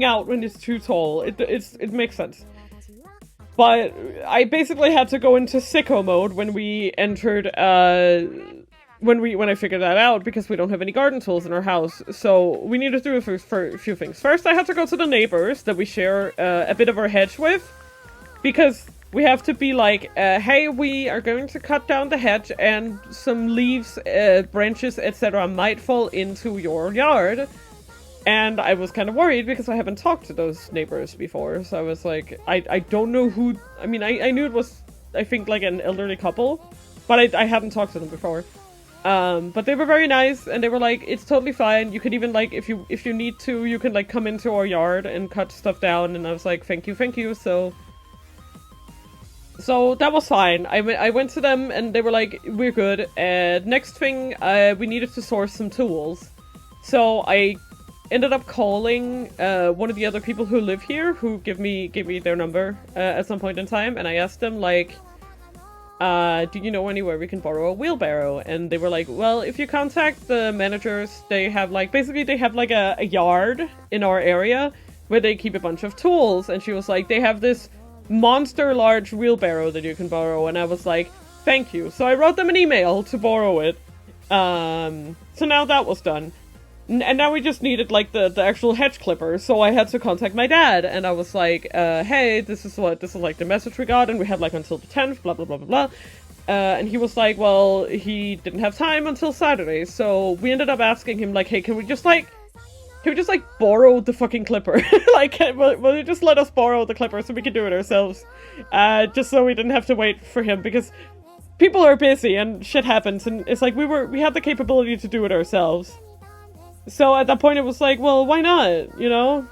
out when it's too tall. It makes sense. But I basically had to go into sicko mode when we entered, when I figured that out, because we don't have any garden tools in our house. So we needed to do a few things. First, I had to go to the neighbors that we share a bit of our hedge with, because we have to be like, hey, we are going to cut down the hedge and some leaves, branches, etc. might fall into your yard. And I was kind of worried because I haven't talked to those neighbors before. So I was like, I don't know who... I mean, I knew it was, I think, like an elderly couple. But I hadn't talked to them before. But they were very nice. And they were like, it's totally fine. You could even, like, if you need to, you can, like, come into our yard and cut stuff down. And I was like, thank you. So that was fine. I went to them and they were like, we're good. Next thing, we needed to source some tools. So I ended up calling one of the other people who live here, who gave me their number at some point in time, and I asked them, like, do you know anywhere we can borrow a wheelbarrow? And they were like, well, if you contact the managers, they have, like, basically they have, like, a yard in our area where they keep a bunch of tools. And she was like, they have this monster large wheelbarrow that you can borrow. And I was like, thank you. So I wrote them an email to borrow it. So now that was done. And now we just needed, like, the actual hedge clipper, so I had to contact my dad, and I was like, hey, this is like the message we got, and we had, like, until the 10th, blah, blah, blah, blah, blah. And he was like, well, he didn't have time until Saturday, so we ended up asking him, like, hey, can we just borrow the fucking clipper? Like, will you just let us borrow the clipper so we can do it ourselves? Just so we didn't have to wait for him, because people are busy, and shit happens, and it's like, we had the capability to do it ourselves. So at that point it was like, well, why not, you know?